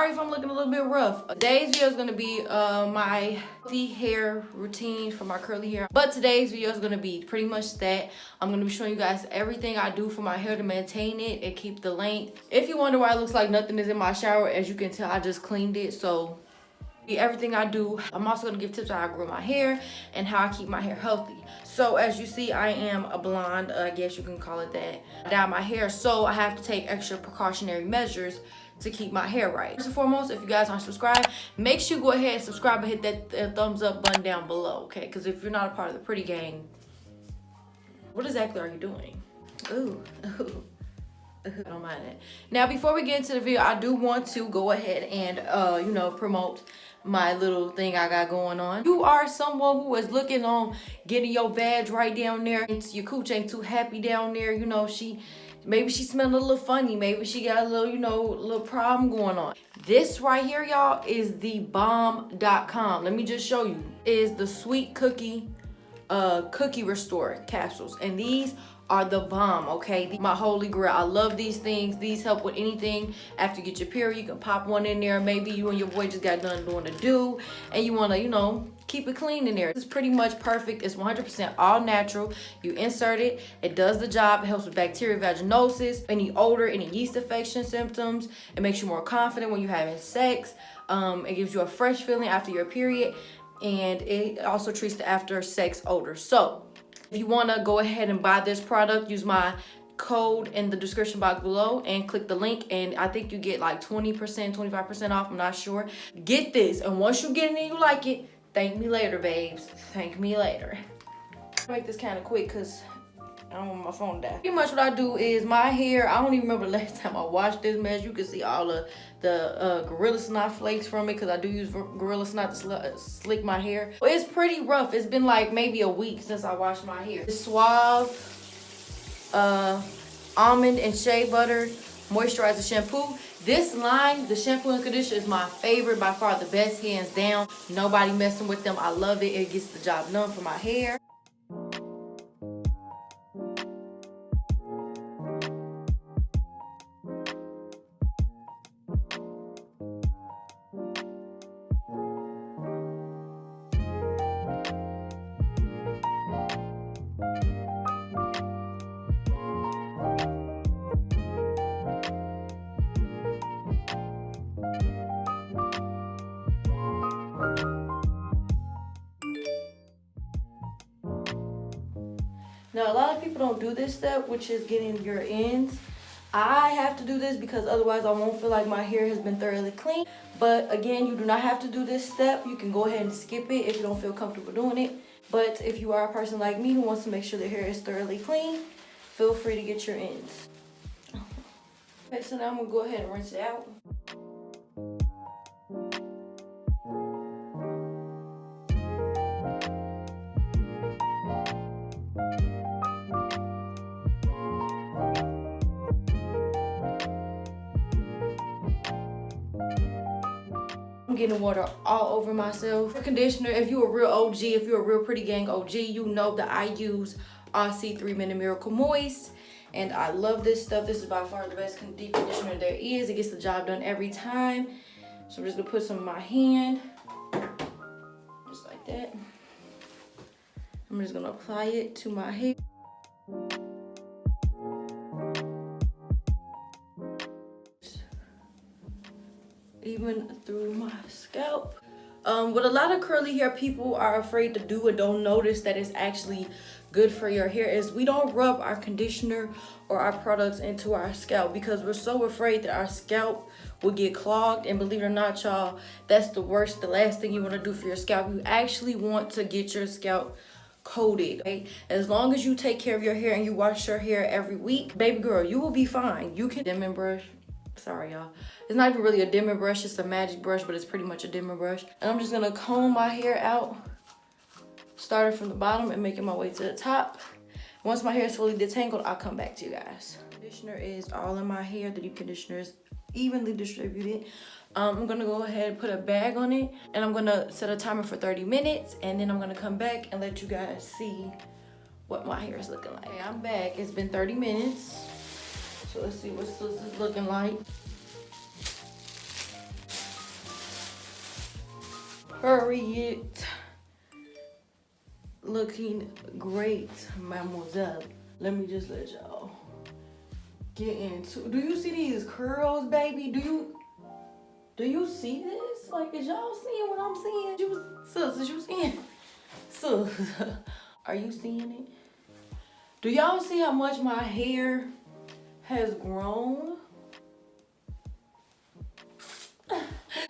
sorry if I'm looking a little bit rough. Today's video is gonna be my healthy hair routine for my curly hair. But today's video is gonna be pretty much that. I'm gonna be showing you guys everything I do for my hair to maintain it and keep the length. If you wonder why it looks like nothing is in my shower, as you can tell, I just cleaned it. So everything I do. I'm also gonna give tips on how I grow my hair and how I keep my hair healthy. So as you see, I am a blonde, I guess you can call it that. I dye my hair, so I have to take extra precautionary measures to keep my hair right. First and foremost, if you guys aren't subscribed, make sure you go ahead and subscribe and hit that thumbs up button down below, okay? Because if you're not a part of the pretty gang, what exactly are you doing? Ooh. I don't mind it. Now, before we get into the video, I do want to go ahead and, promote my little thing I got going on. You are someone who is looking on getting your badge right down there. Your cooch ain't too happy down there. You know, maybe she smelling a little funny. Maybe she got a little, little problem going on. This right here, y'all, is the bomb.com. Let me just show you. Is the sweet cookie restore capsules. And these are the bomb, okay? My holy grail. I love these things. These help with anything. After you get your period, you can pop one in there. Maybe you and your boy just got done doing a do and you want to, keep it clean in there. It's pretty much perfect. It's 100% all natural. You insert it. It does the job. It helps with bacterial vaginosis, any odor, any yeast infection symptoms. It makes you more confident when you're having sex. It gives you a fresh feeling after your period. And it also treats the after sex odor. So if you want to go ahead and buy this product, use my code in the description box below and click the link, and I think you get like 20%, 25% off. I'm not sure. Get this, and once you get it and you like it, thank me later, babes. Thank me later. I'll make this kind of quick because I don't want my phone to die. Pretty much what I do is my hair, I don't even remember the last time I washed this mess. You can see all of the Gorilla Snot flakes from it because I do use Gorilla Snot to slick my hair. It's pretty rough. It's been like maybe a week since I washed my hair. It's Suave almond and shea butter moisturizer shampoo. This line, the shampoo and conditioner, is my favorite, by far the best, hands down. Nobody messing with them. I love it. It gets the job done for my hair. Now, a lot of people don't do this step, which is getting your ends. I have to do this because otherwise I won't feel like my hair has been thoroughly clean. But again, you do not have to do this step. You can go ahead and skip it if you don't feel comfortable doing it. But if you are a person like me who wants to make sure their hair is thoroughly clean, feel free to get your ends. Okay, so now I'm gonna go ahead and rinse it out. I'm getting water all over myself. For conditioner, if you're a real OG, if you're a real pretty gang OG, you know that I use Aussie 3-Minute Miracle Moist. And I love this stuff. This is by far the best deep conditioner there is. It gets the job done every time. So I'm just gonna put some in my hand. Just like that. I'm just gonna apply it to my hair. Even through my scalp. What a lot of curly hair people are afraid to do and don't notice that it's actually good for your hair is we don't rub our conditioner or our products into our scalp because we're so afraid that our scalp will get clogged. And believe it or not, y'all, that's the last thing you want to do for your scalp. You actually want to get your scalp coated, okay? As long as you take care of your hair and you wash your hair every week, baby girl, you will be fine. You can dimming brush. Sorry, y'all. It's not even really a dimmer brush. It's a magic brush, but it's pretty much a dimmer brush. And I'm just going to comb my hair out, starting from the bottom and making my way to the top. Once my hair is fully detangled, I'll come back to you guys. Conditioner is all in my hair. The deep conditioner is evenly distributed. I'm going to go ahead and put a bag on it. And I'm going to set a timer for 30 minutes. And then I'm going to come back and let you guys see what my hair is looking like. Okay, I'm back. It's been 30 minutes. So let's see what this is looking like. Period. Looking great, mademoiselle. Let me just let y'all get into. Do you see these curls, baby? Do you see this? Like, is y'all seeing what I'm seeing? Sis, is you seeing? Sis, are you seeing it? Do y'all see how much my hair has grown?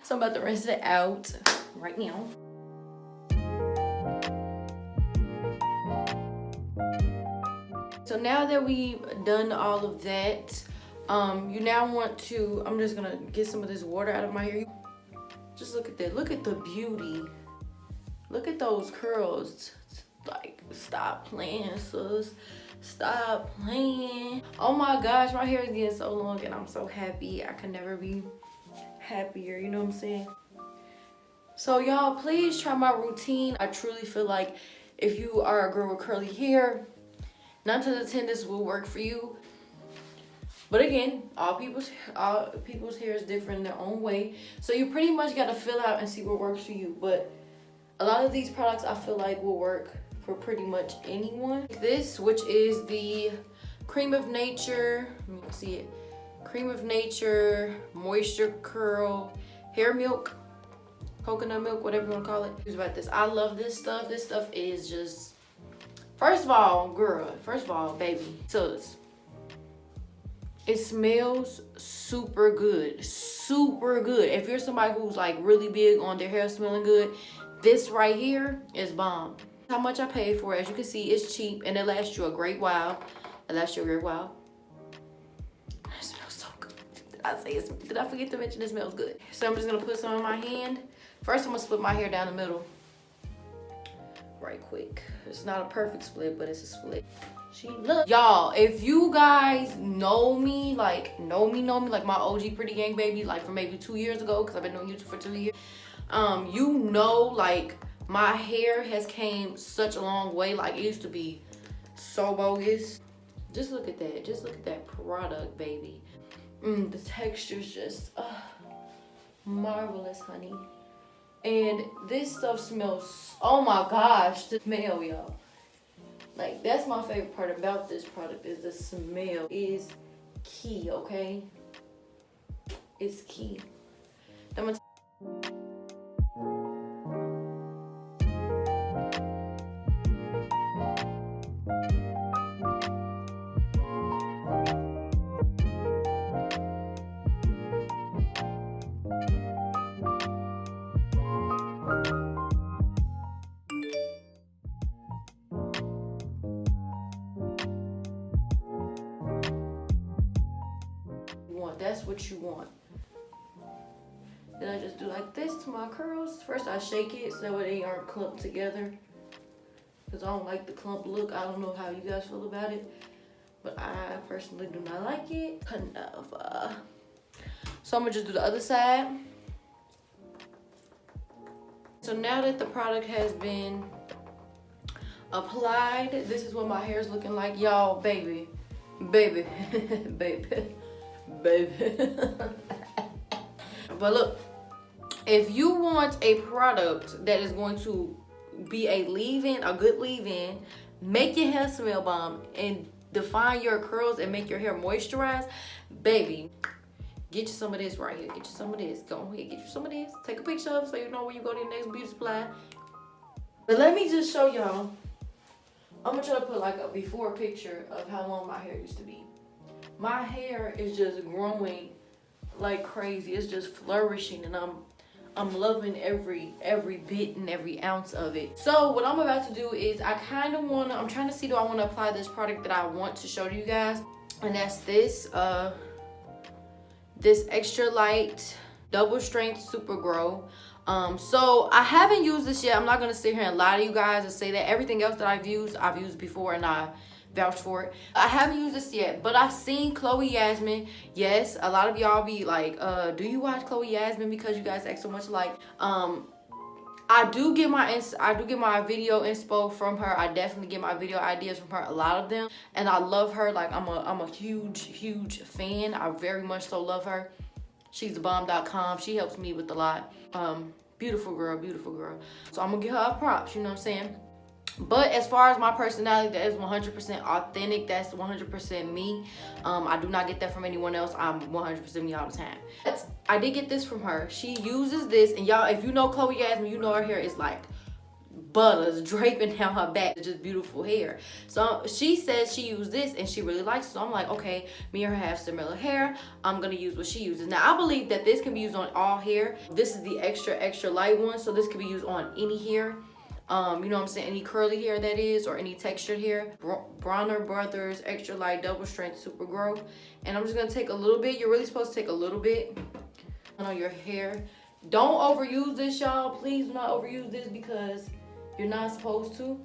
So I'm about to rinse it out right now. So now that we've done all of that, you now want to, I'm just gonna get some of this water out of my hair. Just look at that, look at the beauty. Look at those curls. Like, stop playing, sis. Stop playing. Oh my gosh, my hair is getting so long and I'm so happy. I can never be happier, you know what I'm saying? So y'all, please try my routine. I truly feel like if you are a girl with curly hair, 9 to the 10 this will work for you. But again, all people's hair is different in their own way. So you pretty much got to fill out and see what works for you. But a lot of these products I feel like will work for pretty much anyone. This, which is the Cream of Nature, let me see it. Cream of Nature, Moisture Curl, Hair Milk, Coconut Milk, whatever you want to call it. It's about this. I love this stuff. This stuff is just, first of all, girl, baby, sis, it smells super good, super good. If you're somebody who's like really big on their hair smelling good, this right here is bomb. How much I paid for it, as you can see, it's cheap and it lasts you a great while. It lasts you a great while. It smells so good. Did I forget to mention it smells good? So I'm just gonna put some on my hand. First, I'm gonna split my hair down the middle. Right quick. It's not a perfect split, but it's a split. Y'all, if you guys know me, like my OG Pretty Gang baby, like from maybe 2 years ago, because I've been doing YouTube for 2 years, you know, like my hair has came such a long way. Like, it used to be so bogus. Just look at that. Just look at that product, baby. The texture's just marvelous, honey. And this stuff smells, oh my gosh, the smell, y'all. Like, that's my favorite part about this product, is the smell is key, okay? It's key. That's what you want. Then I just do like this to my curls. First I shake it so that way they aren't clumped together, because I don't like the clump look. I don't know how you guys feel about it, but I personally do not like it. Enough. So I'm gonna just do the other side. So now that the product has been applied, this is what my hair is looking like. Y'all, baby. Baby. But look, if you want a product that is going to be a leave-in, a good leave-in, make your hair smell bomb, and define your curls and make your hair moisturize, baby, get you some of this right here. Get you some of this. Go ahead, get you some of this. Take a picture of it so you know when you go to your next beauty supply. But let me just show y'all. I'm gonna try to put like a before picture of how long my hair used to be. My hair is just growing like crazy. It's just flourishing, and I'm loving every bit and every ounce of it. So what I'm about to do is I'm trying to see, do I want to apply this product that I want to show to you guys, and that's this this extra light double strength super grow. So I haven't used this yet. I'm not gonna sit here and lie to you guys and say that everything else that I've used before, and I vouch for it. I haven't used this yet, but I've seen Chloe Yasmin. Yes, a lot of y'all be like, do you watch Chloe Yasmin because you guys act so much alike? I do get my video inspo from her. I definitely get my video ideas from her, a lot of them, and I love her. Like, I'm a huge fan. I very much so love her. She's thebomb.com. She helps me with a lot. Beautiful girl, beautiful girl. So I'm gonna give her props, you know what I'm saying? But as far as my personality, that is 100% authentic. That's 100% me. I do not get that from anyone else. I'm 100% me all the time. I did get this from her. She uses this, and y'all, if you know Chloe Yasmin, you know her hair is like butters draping down her back. It's just beautiful hair. So she says she used this and she really likes it. So I'm like, okay, me and her have similar hair. I'm gonna use what she uses. Now I believe that this can be used on all hair. This is the extra light one, so this can be used on any hair. You know what I'm saying, any curly hair that is, or any textured hair. Bronner Brothers extra light double strength super growth. And I'm just gonna take a little bit. You're really supposed to take a little bit on your hair. Don't overuse this, y'all. Please do not overuse this because you're not supposed to.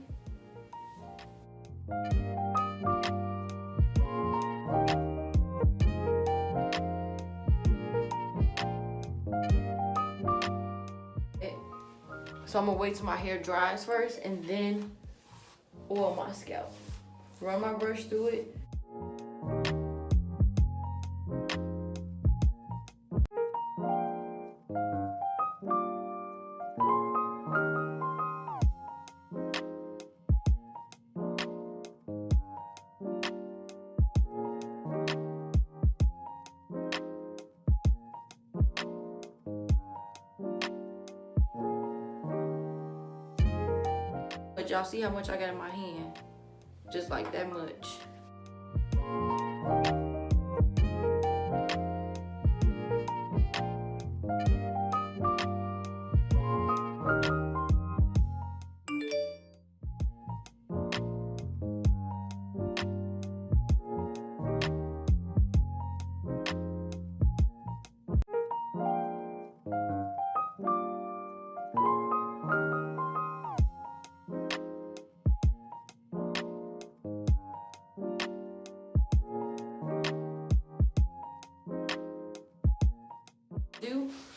So I'm gonna wait till my hair dries first and then oil my scalp. Run my brush through it. But y'all see how much I got in my hand? Just like that much.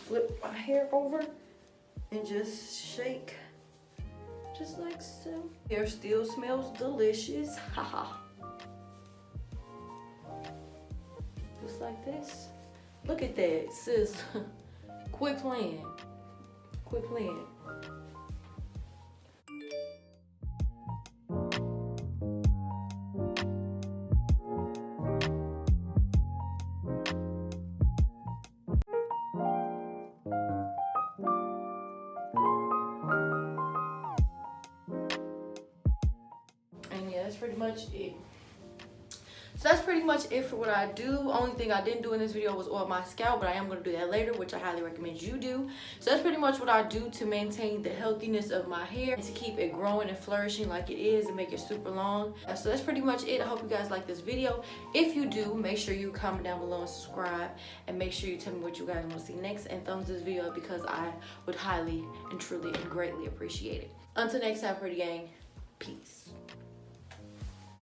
Flip my hair over and just shake just like so. Hair still smells delicious. Haha. Just like this. Look at that, sis. Quit playing. Quit playing. That's pretty much it. So that's pretty much it for what I do. Only thing I didn't do in this video was oil my scalp, but I am going to do that later, which I highly recommend you do. So that's pretty much what I do to maintain the healthiness of my hair and to keep it growing and flourishing like it is and make it super long. So that's pretty much it. I hope you guys like this video. If you do, make sure you comment down below and subscribe, and make sure you tell me what you guys want to see next, and thumbs this video up because I would highly and truly and greatly appreciate it. Until next time, pretty gang, peace.